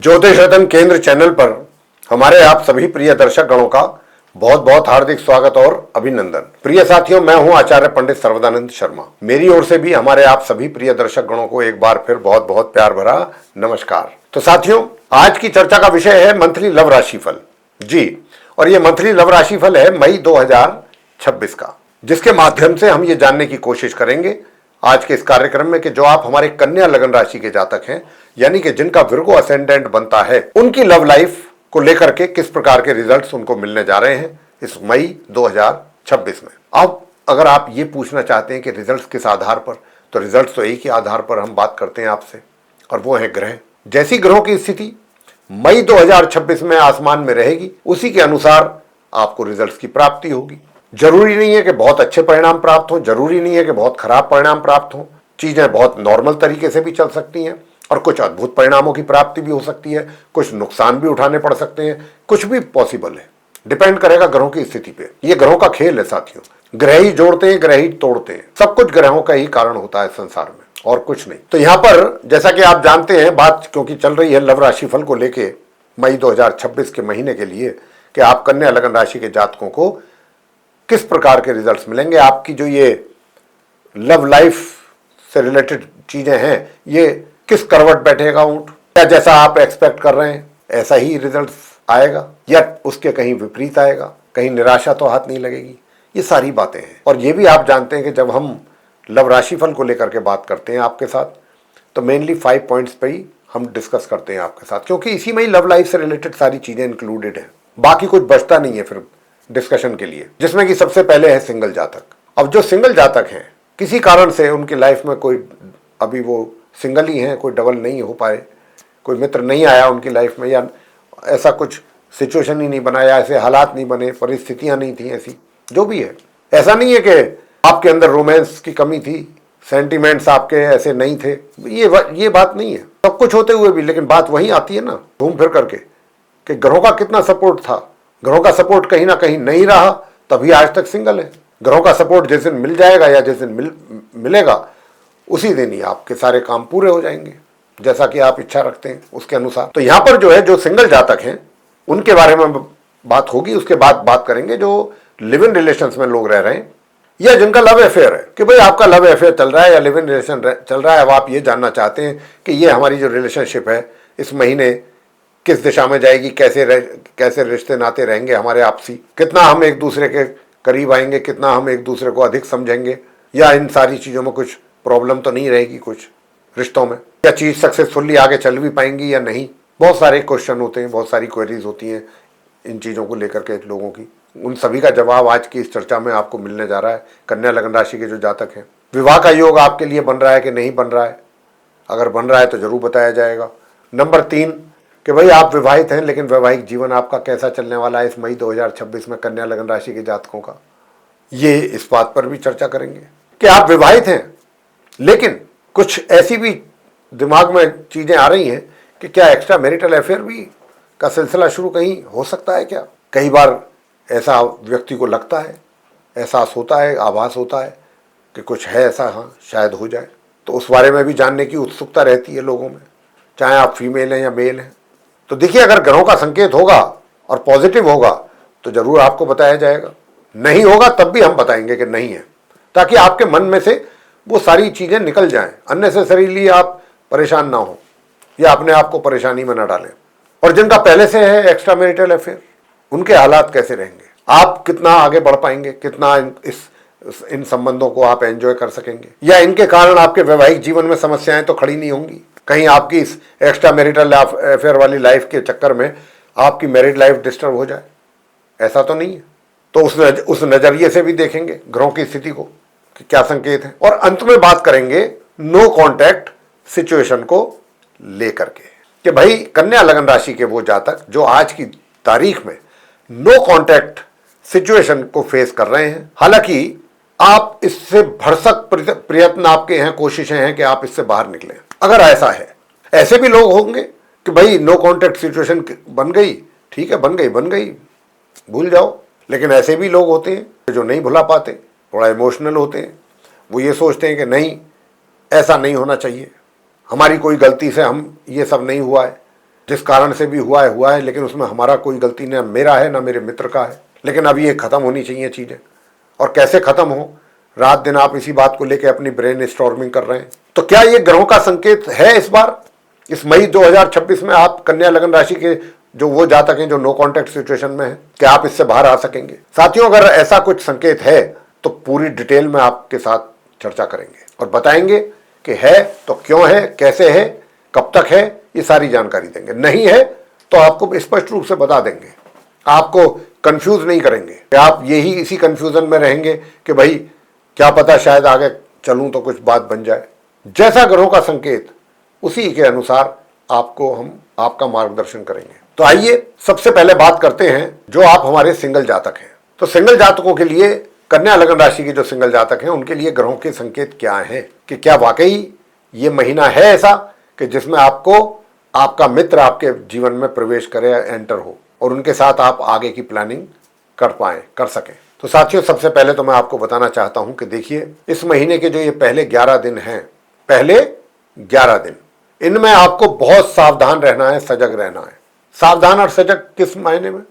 ज्योतिष रतन केंद्र चैनल पर हमारे आप सभी प्रिय दर्शक गणों का बहुत बहुत हार्दिक स्वागत और अभिनंदन। प्रिय साथियों, मैं हूं आचार्य पंडित सर्वदानंद शर्मा। मेरी ओर से भी हमारे आप सभी प्रिय दर्शक गणों को एक बार फिर बहुत बहुत प्यार भरा नमस्कार। तो साथियों, आज की चर्चा का विषय है मंथली लव राशिफल जी। और ये मंथली लव राशिफल है मई 2026 का, जिसके माध्यम से हम ये जानने की कोशिश करेंगे आज के इस कार्यक्रम में कि जो आप हमारे कन्या लगन राशि के जातक हैं, यानी कि जिनका विर्गो असेंडेंट बनता है, उनकी लव लाइफ को लेकर के किस प्रकार के रिजल्ट्स उनको मिलने जा रहे हैं इस मई 2026 में। अब अगर आप ये पूछना चाहते हैं कि रिजल्ट्स किस आधार पर, तो रिजल्ट्स तो एक ही आधार पर हम बात करते हैं आपसे, और वो है ग्रह। जैसी ग्रहों की स्थिति मई 2026 में आसमान में रहेगी, उसी के अनुसार आपको रिजल्ट्स की प्राप्ति होगी। जरूरी नहीं है कि बहुत अच्छे परिणाम प्राप्त हो, जरूरी नहीं है कि बहुत खराब परिणाम प्राप्त हो। चीजें बहुत नॉर्मल तरीके से भी चल सकती हैं और कुछ अद्भुत परिणामों की प्राप्ति भी हो सकती है, कुछ नुकसान भी उठाने पड़ सकते हैं, कुछ भी पॉसिबल है। डिपेंड करेगा ग्रहों की स्थिति पे। ये ग्रहों का खेल है साथियों। ग्रह ही जोड़ते हैं, ग्रह ही तोड़ते हैं। सब कुछ ग्रहों का ही कारण होता है संसार में, और कुछ नहीं। तो यहाँ पर जैसा कि आप जानते हैं, बात क्योंकि चल रही है लव राशिफल को लेके मई 2026 के महीने के लिए कि आप कन्या लगन राशि के जातकों को किस प्रकार के रिजल्ट्स मिलेंगे। आपकी जो ये लव लाइफ से रिलेटेड चीजें हैं, ये किस करवट बैठेगा ऊंट, क्या जैसा आप एक्सपेक्ट कर रहे हैं ऐसा ही रिजल्ट्स आएगा या उसके कहीं विपरीत आएगा, कहीं निराशा तो हाथ नहीं लगेगी। ये सारी बातें हैं। और ये भी आप जानते हैं कि जब हम लव राशिफल को लेकर के बात करते हैं आपके साथ, तो मेनली 5 पॉइंट्स पे ही हम डिस्कस करते हैं आपके साथ, क्योंकि इसी में ही लव लाइफ से रिलेटेड सारी चीजें इंक्लूडेड है। बाकी कुछ बचता नहीं है फिर डिस्कशन के लिए, जिसमें कि सबसे पहले है सिंगल जातक। अब जो सिंगल जातक हैं, किसी कारण से उनकी लाइफ में कोई, अभी वो सिंगल ही हैं, कोई डबल नहीं हो पाए, कोई मित्र नहीं आया उनकी लाइफ में, या ऐसा कुछ सिचुएशन ही नहीं बना, या ऐसे हालात नहीं बने, परिस्थितियां नहीं थी ऐसी, जो भी है। ऐसा नहीं है कि आपके अंदर रोमांस की कमी थी, सेंटिमेंट्स आपके ऐसे नहीं थे, ये बात नहीं है। सब कुछ होते हुए भी, लेकिन बात वही आती है ना घूम फिर करके, कि ग्रहों का कितना सपोर्ट था। ग्रहों का सपोर्ट कहीं ना कहीं नहीं रहा, तभी आज तक सिंगल है। ग्रहों का सपोर्ट जिस दिन मिल जाएगा या जिस दिन मिलेगा, उसी दिन ही आपके सारे काम पूरे हो जाएंगे, जैसा कि आप इच्छा रखते हैं उसके अनुसार। तो यहाँ पर जो है, जो सिंगल जातक हैं उनके बारे में बात होगी। उसके बाद बात करेंगे जो लिव इन रिलेशंस में लोग रह रहे हैं, या जिनका लव अफेयर है, कि भाई आपका लव अफेयर चल रहा है या लिव इन रिलेशन चल रहा है। अब आप ये जानना चाहते हैं कि ये हमारी जो रिलेशनशिप है इस महीने किस दिशा में जाएगी, कैसे रिश्ते नाते रहेंगे हमारे आपसी, कितना हम एक दूसरे के करीब आएंगे, कितना हम एक दूसरे को अधिक समझेंगे, या इन सारी चीज़ों में कुछ प्रॉब्लम तो नहीं रहेगी कुछ रिश्तों में, या चीज़ सक्सेसफुली आगे चल भी पाएंगी या नहीं। बहुत सारे क्वेश्चन होते हैं, बहुत सारी क्वेरीज होती हैं इन चीज़ों को लेकर के लोगों की। उन सभी का जवाब आज की इस चर्चा में आपको मिलने जा रहा है। कन्या लगन राशि के जो जातक हैं, विवाह का योग आपके लिए बन रहा है कि नहीं बन रहा है, अगर बन रहा है तो जरूर बताया जाएगा। नंबर 3 कि भाई आप विवाहित हैं, लेकिन वैवाहिक जीवन आपका कैसा चलने वाला है इस मई 2026 में कन्या लगन राशि के जातकों का, ये इस बात पर भी चर्चा करेंगे कि आप विवाहित हैं, लेकिन कुछ ऐसी भी दिमाग में चीजें आ रही हैं कि क्या एक्स्ट्रा मैरिटल अफेयर भी का सिलसिला शुरू कहीं हो सकता है क्या। कई बार ऐसा व्यक्ति को लगता है, एहसास होता है, आभास होता है कि कुछ है ऐसा, हाँ शायद हो जाए। तो उस बारे में भी जानने की उत्सुकता रहती है लोगों में, चाहे आप फीमेल हैं या मेल हैं। तो देखिए, अगर ग्रहों का संकेत होगा और पॉजिटिव होगा तो जरूर आपको बताया जाएगा, नहीं होगा तब भी हम बताएंगे कि नहीं है, ताकि आपके मन में से वो सारी चीजें निकल जाएं, अननेसेसरीली आप परेशान ना हो या अपने आप को परेशानी में ना डालें। और जिनका पहले से है एक्स्ट्रा मैरिटल अफेयर, उनके हालात कैसे रहेंगे, आप कितना आगे बढ़ पाएंगे, कितना इन संबंधों को आप एंजॉय कर सकेंगे, या इनके कारण आपके वैवाहिक जीवन में समस्याएं तो खड़ी नहीं होंगी। कहीं आपकी इस एक्स्ट्रा मैरिटल अफेयर वाली लाइफ के चक्कर में आपकी मैरिड लाइफ डिस्टर्ब हो जाए, ऐसा तो नहीं है। तो उस नजरिए से भी देखेंगे ग्रहों की स्थिति को कि क्या संकेत है। और अंत में बात करेंगे नो कॉन्टैक्ट सिचुएशन को लेकर के, कि भाई कन्या लगन राशि के वो जातक जो आज की तारीख में नो कॉन्टैक्ट सिचुएशन को फेस कर रहे हैं, हालांकि आप इससे भरसक प्रयत्न आपके हैं, कोशिशें हैं कि आप इससे बाहर निकलें। अगर ऐसा है, ऐसे भी लोग होंगे कि भाई नो कॉन्टैक्ट सिचुएशन बन गई, ठीक है, बन गई, भूल जाओ। लेकिन ऐसे भी लोग होते हैं जो नहीं भुला पाते, थोड़ा इमोशनल होते हैं। वो ये सोचते हैं कि नहीं, ऐसा नहीं होना चाहिए, हमारी कोई गलती से हम ये सब नहीं हुआ है, जिस कारण से भी हुआ है, लेकिन उसमें हमारा कोई गलती ना मेरा है ना मेरे मित्र का है, लेकिन अब ये खत्म होनी चाहिए चीजें। और कैसे खत्म हो, रात दिन आप इसी बात को लेकर अपनी ब्रेन स्टॉर्मिंग कर रहे हैं। तो क्या ये ग्रहों का संकेत है इस बार, इस मई 2026 में आप कन्या लगन राशि के जो वो जातक हैं जो नो कॉन्टैक्ट सिचुएशन में है, क्या आप इससे बाहर आ सकेंगे? साथियों, अगर ऐसा कुछ संकेत है तो पूरी डिटेल में आपके साथ चर्चा करेंगे और बताएंगे कि है तो क्यों है, कैसे है, कब तक है, ये सारी जानकारी देंगे। नहीं है तो आपको स्पष्ट रूप से बता देंगे, आपको कंफ्यूज नहीं करेंगे। आप यही इसी कंफ्यूजन में रहेंगे कि भाई क्या पता शायद आगे चलूं तो कुछ बात बन जाए। जैसा ग्रहों का संकेत उसी के अनुसार आपको हम आपका मार्गदर्शन करेंगे। तो आइए सबसे पहले बात करते हैं जो आप हमारे सिंगल जातक हैं। तो सिंगल जातकों के लिए, कन्या लगन राशि के जो सिंगल जातक हैं, उनके लिए ग्रहों के संकेत क्या हैं कि क्या वाकई ये महीना है ऐसा कि जिसमें आपको आपका मित्र आपके जीवन में प्रवेश करे, एंटर हो और उनके साथ आप आगे की प्लानिंग कर सकें। तो साथियों, सबसे पहले तो मैं आपको बताना चाहता हूं कि देखिए, इस महीने के जो ये पहले 11 दिन हैं, पहले 11 दिन, इनमें आपको बहुत सावधान रहना है, सजग रहना है। सावधान और सजग किस मायने में?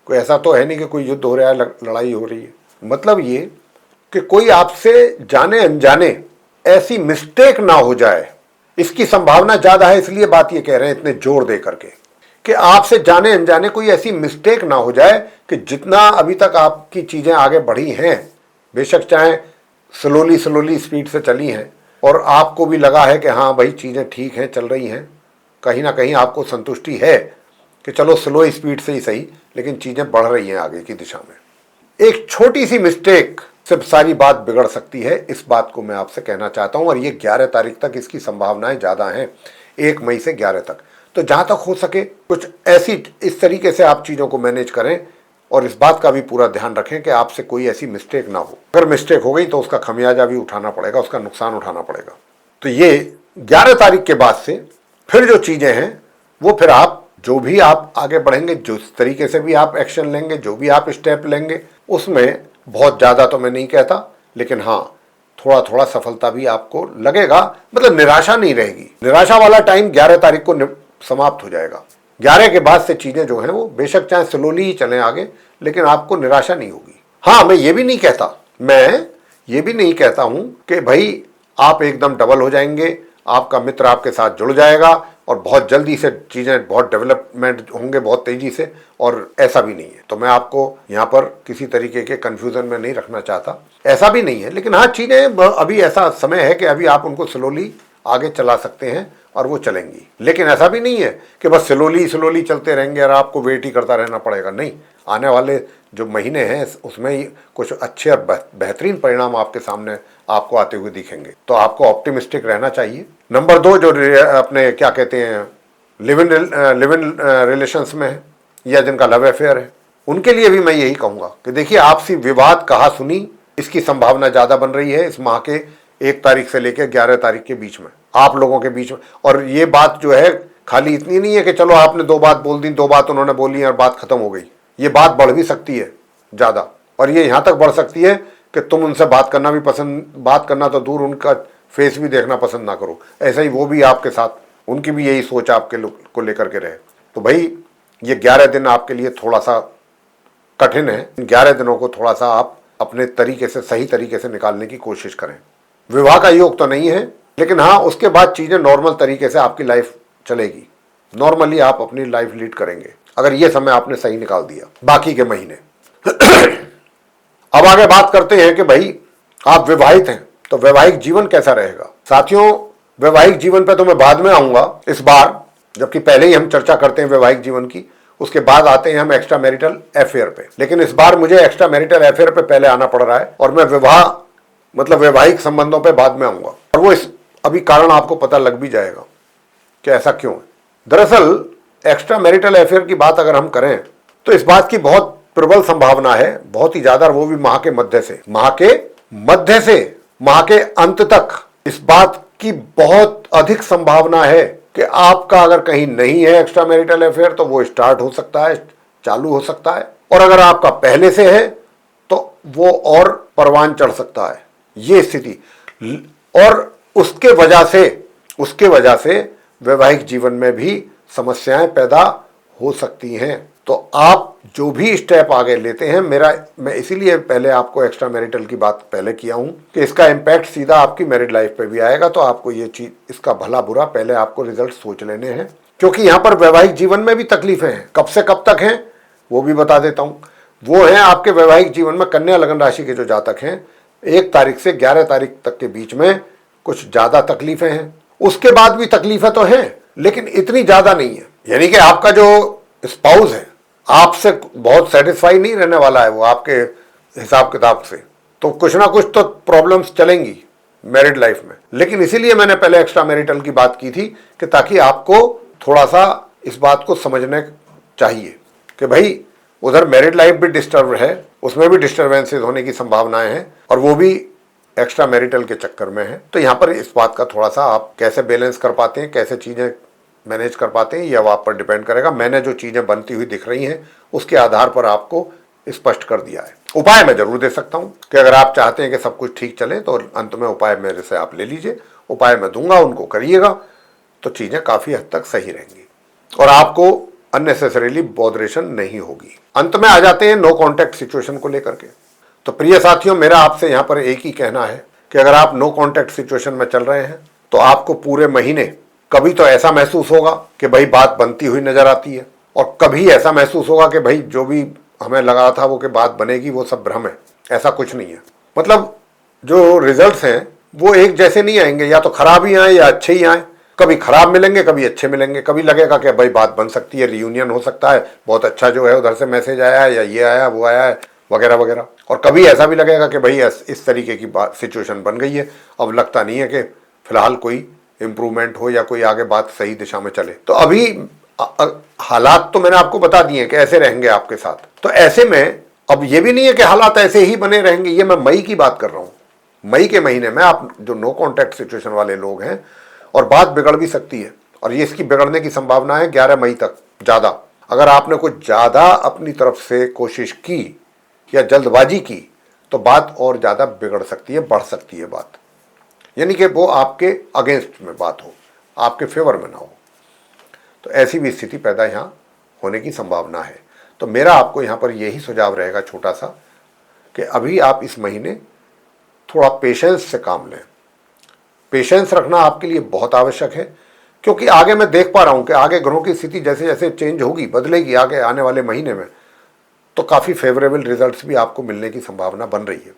कोई ऐसा तो है नहीं कि कोई युद्ध हो रहा है, लड़ाई हो रही है। मतलब ये कि कोई आपसे जाने अनजाने ऐसी मिस्टेक ना हो जाए, इसकी संभावना ज्यादा है। इसलिए बात ये कह रहे हैं इतने जोर दे करके कि आपसे जाने अनजाने कोई ऐसी मिस्टेक ना हो जाए कि जितना अभी तक आपकी चीजें आगे बढ़ी हैं, बेशक चाहे स्लोली स्पीड से चली हैं और आपको भी लगा है कि हाँ भाई चीजें ठीक हैं, चल रही हैं, कहीं ना कहीं आपको संतुष्टि है कि चलो स्लो स्पीड से ही सही, लेकिन चीजें बढ़ रही हैं आगे की दिशा में। एक छोटी सी मिस्टेक से सारी बात बिगड़ सकती है, इस बात को मैं आपसे कहना चाहता हूं। और ये 11 तारीख तक इसकी संभावनाएं ज्यादा हैं, 1 मई से 11 तक। तो जहां तक हो सके कुछ ऐसी इस तरीके से आप चीजों को मैनेज करें और इस बात का भी पूरा ध्यान रखें कि आपसे कोई ऐसी मिस्टेक ना हो। अगर मिस्टेक हो गई तो उसका खमियाजा भी उठाना पड़ेगा, उसका नुकसान उठाना पड़ेगा। तो ये 11 तारीख के बाद से फिर जो चीजें हैं वो फिर आप जो भी आप आगे बढ़ेंगे, जो तरीके से भी आप एक्शन लेंगे, जो भी आप स्टेप लेंगे, उसमें बहुत ज्यादा तो मैं नहीं कहता, लेकिन हाँ थोड़ा थोड़ा सफलता भी आपको लगेगा। मतलब निराशा नहीं रहेगी। निराशा वाला टाइम 11 तारीख को समाप्त हो जाएगा। 11 के बाद से चीजें जो हैं वो बेशक चाहे स्लोली ही चलें आगे, लेकिन आपको निराशा नहीं होगी। हाँ, मैं ये भी नहीं कहता हूं कि भाई आप एकदम डबल हो जाएंगे, आपका मित्र आपके साथ जुड़ जाएगा और बहुत जल्दी से चीजें बहुत डेवलपमेंट होंगे, बहुत तेजी से, और ऐसा भी नहीं है। तो मैं आपको यहाँ पर किसी तरीके के कंफ्यूजन में नहीं रखना चाहता, ऐसा भी नहीं है। लेकिन हाँ, चीजें अभी ऐसा समय है कि अभी आप उनको स्लोली आगे चला सकते हैं और वो चलेंगी। लेकिन ऐसा भी नहीं है कि बस स्लोली चलते रहेंगे और आपको वेट ही करता रहना पड़ेगा। नहीं, आने वाले जो महीने हैं उसमें ही कुछ अच्छे और बेहतरीन परिणाम आपके सामने आपको आते हुए दिखेंगे। तो आपको ऑप्टिमिस्टिक रहना चाहिए। नंबर 2, जो अपने क्या कहते हैं लिव इन रिलेशंस में है या जिनका लव अफेयर है, उनके लिए भी मैं यही कहूँगा कि देखिए, आपसी विवाद कहा सुनी इसकी संभावना ज़्यादा बन रही है इस माह के 1 तारीख से लेकर 11 तारीख के बीच में, आप लोगों के बीच में। और ये बात जो है खाली इतनी नहीं है कि चलो आपने 2 बात बोल दी, 2 बात उन्होंने बोली और बात खत्म हो गई। ये बात बढ़ भी सकती है ज़्यादा, और ये यहाँ तक बढ़ सकती है कि तुम उनसे बात करना तो दूर, उनका फेस भी देखना पसंद ना करो। ऐसा ही वो भी आपके साथ, उनकी भी यही सोच आपके को लेकर के रहे। तो भाई ये 11 दिन आपके लिए थोड़ा सा कठिन है। इन 11 दिनों को थोड़ा सा आप अपने तरीके से, सही तरीके से निकालने की कोशिश करें। विवाह का योग तो नहीं है, लेकिन हाँ उसके बाद चीजें नॉर्मल तरीके से आपकी लाइफ चलेगी। नॉर्मली आप अपनी लाइफ लीड करेंगे अगर ये समय आपने सही निकाल दिया। बाकी के महीने अब आगे बात करते हैं कि भाई आप विवाहित हैं तो वैवाहिक जीवन कैसा रहेगा। साथियों, वैवाहिक जीवन पे तो मैं बाद में आऊंगा इस बार, जबकि पहले ही हम चर्चा करते हैं वैवाहिक जीवन की, उसके बाद आते हैं हम एक्स्ट्रा मैरिटल अफेयर पे। लेकिन इस बार मुझे एक्स्ट्रा मैरिटल अफेयर पे पहले आना पड़ रहा है और मैं वैवाहिक संबंधों पे बाद में आऊंगा। और वो अभी कारण आपको पता लग भी जाएगा कि ऐसा क्यों है। दरअसल एक्स्ट्रा मैरिटल अफेयर की बात अगर हम करें तो इस बात की बहुत प्रबल संभावना है, बहुत ही ज्यादा, वो भी माह के अंत तक इस बात की बहुत अधिक संभावना है कि आपका अगर कहीं नहीं है एक्स्ट्रा मैरिटल अफेयर तो वो स्टार्ट हो सकता है, चालू हो सकता है। और अगर आपका पहले से है तो वो और परवान चढ़ सकता है, ये स्थिति। और उसके वजह से वैवाहिक जीवन में भी समस्याएं पैदा हो सकती हैं। तो आप जो भी स्टेप आगे लेते हैं, मैं इसीलिए पहले आपको एक्स्ट्रा मैरिटल की बात पहले किया हूं कि इसका इम्पैक्ट सीधा आपकी मैरिड लाइफ पे भी आएगा। तो आपको ये चीज, इसका भला बुरा पहले आपको रिजल्ट सोच लेने हैं, क्योंकि यहां पर वैवाहिक जीवन में भी तकलीफें हैं। कब से कब तक हैं वो भी बता देता हूं। वो है आपके वैवाहिक जीवन में कन्या लगन राशि के जो जातक हैं, 1 तारीख से 11 तारीख तक के बीच में कुछ ज्यादा तकलीफें हैं। उसके बाद भी तकलीफें तो हैं, लेकिन इतनी ज्यादा नहीं है। यानी कि आपका जो स्पाउस है आपसे बहुत सेटिस्फाई नहीं रहने वाला है वो आपके हिसाब किताब से, तो कुछ ना कुछ तो प्रॉब्लम्स चलेंगी मैरिड लाइफ में। लेकिन इसीलिए मैंने पहले एक्स्ट्रा मैरिटल की बात की थी कि ताकि आपको थोड़ा सा इस बात को समझने चाहिए कि भाई उधर मैरिड लाइफ भी डिस्टर्ब है, उसमें भी डिस्टर्बेंसेस होने की संभावनाएं हैं, और वो भी एक्स्ट्रा मैरिटल के चक्कर में है। तो यहाँ पर इस बात का थोड़ा सा आप कैसे बैलेंस कर पाते हैं, कैसे चीज़ें मैनेज कर पाते हैं, यह आप पर डिपेंड करेगा। मैंने जो चीज़ें बनती हुई दिख रही हैं उसके आधार पर आपको स्पष्ट कर दिया है। उपाय मैं जरूर दे सकता हूँ कि अगर आप चाहते हैं कि सब कुछ ठीक चले तो अंत में उपाय मेरे से आप ले लीजिए। उपाय मैं दूंगा, उनको करिएगा तो चीज़ें काफ़ी हद तक सही रहेंगी और आपको अननेसेसरीली बॉदरेशन नहीं होगी। अंत में आ जाते हैं नो कॉन्टैक्ट सिचुएशन को लेकर के। तो प्रिय साथियों, मेरा आपसे यहाँ पर एक ही कहना है कि अगर आप नो कॉन्टैक्ट सिचुएशन में चल रहे हैं तो आपको पूरे महीने कभी तो ऐसा महसूस होगा कि भाई बात बनती हुई नजर आती है, और कभी ऐसा महसूस होगा कि भाई जो भी हमें लगा था वो कि बात बनेगी वो सब भ्रम है, ऐसा कुछ नहीं है। मतलब जो रिजल्ट्स हैं वो एक जैसे नहीं आएंगे, या तो खराब ही आए या अच्छे ही आए। कभी खराब मिलेंगे, कभी अच्छे मिलेंगे। कभी लगेगा कि भाई बात बन सकती है, रियूनियन हो सकता है, बहुत अच्छा जो है उधर से मैसेज आया है, या ये आया वो आया है वगैरह वगैरह। और कभी ऐसा भी लगेगा कि भाई इस तरीके की बात सिचुएशन बन गई है, अब लगता नहीं है कि फिलहाल कोई इम्प्रूवमेंट हो या कोई आगे बात सही दिशा में चले। तो अभी हालात तो मैंने आपको बता दिए कि ऐसे रहेंगे आपके साथ। तो ऐसे में अब ये भी नहीं है कि हालात ऐसे ही बने रहेंगे, ये मैं मई की बात कर रहा हूँ। मई के महीने में आप जो नो कॉन्टैक्ट सिचुएशन वाले लोग हैं, और बात बिगड़ भी सकती है, और ये इसकी बिगड़ने की संभावना है 11 मई तक ज़्यादा। अगर आपने कुछ ज़्यादा अपनी तरफ से कोशिश की या जल्दबाजी की तो बात और ज़्यादा बिगड़ सकती है, बढ़ सकती है बात। यानी कि वो आपके अगेंस्ट में बात हो, आपके फेवर में ना हो। तो ऐसी भी स्थिति पैदा यहाँ होने की संभावना है। तो मेरा आपको यहाँ पर यही सुझाव रहेगा छोटा सा, कि अभी आप इस महीने थोड़ा पेशेंस से काम लें। पेशेंस रखना आपके लिए बहुत आवश्यक है, क्योंकि आगे मैं देख पा रहा हूँ कि आगे ग्रहों की स्थिति जैसे जैसे चेंज होगी, बदलेगी आगे आने वाले महीने में, तो काफ़ी फेवरेबल रिजल्ट्स भी आपको मिलने की संभावना बन रही है।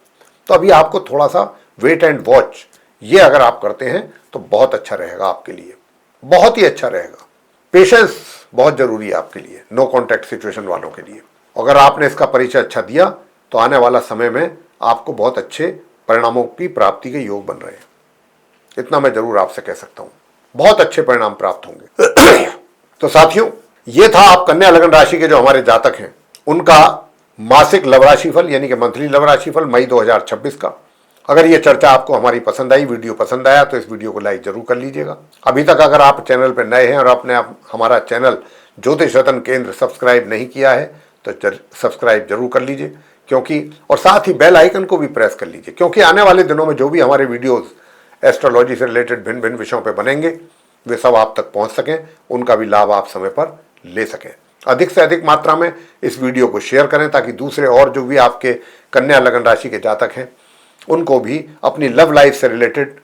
तो अभी आपको थोड़ा सा वेट एंड वॉच, ये अगर आप करते हैं तो बहुत अच्छा रहेगा आपके लिए, बहुत ही अच्छा रहेगा। पेशेंस बहुत जरूरी है आपके लिए, नो कॉन्टैक्ट सिचुएशन वालों के लिए। अगर आपने इसका परिचय अच्छा दिया तो आने वाला समय में आपको बहुत अच्छे परिणामों की प्राप्ति के योग बन रहे हैं। इतना मैं जरूर आपसे कह सकता हूं, बहुत अच्छे परिणाम प्राप्त होंगे। तो साथियों, ये था आप कन्या लगन राशि के जो हमारे जातक हैं उनका मासिक लव राशिफल, यानी कि मंथली लव राशिफल मई 2026 का। अगर ये चर्चा आपको हमारी पसंद आई, वीडियो पसंद आया, तो इस वीडियो को लाइक जरूर कर लीजिएगा। अभी तक अगर आप चैनल पर नए हैं और आपने हमारा चैनल ज्योतिष रतन केंद्र सब्सक्राइब नहीं किया है तो सब्सक्राइब जरूर कर लीजिए, क्योंकि और साथ ही बेल आइकन को भी प्रेस कर लीजिए, क्योंकि आने वाले दिनों में जो भी हमारे वीडियोस एस्ट्रोलॉजी से रिलेटेड भिन्न भिन्न विषयों पर बनेंगे वे सब आप तक पहुंच सकें, उनका भी लाभ आप समय पर ले सकें। अधिक से अधिक मात्रा में इस वीडियो को शेयर करें, ताकि दूसरे और जो भी आपके कन्या लगन राशि के जातक हैं उनको भी अपनी लव लाइफ से रिलेटेड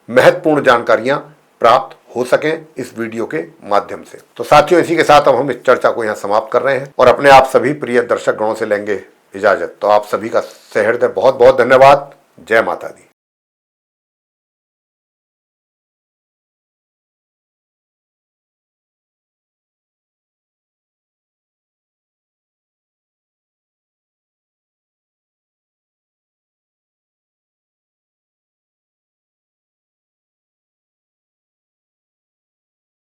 महत्वपूर्ण जानकारियां प्राप्त हो सकें इस वीडियो के माध्यम से। तो साथियों, इसी के साथ अब हम इस चर्चा को यहाँ समाप्त कर रहे हैं और अपने आप सभी प्रिय दर्शक गणों से लेंगे इजाजत। तो आप सभी का सहृदय बहुत बहुत धन्यवाद। जय माता दी।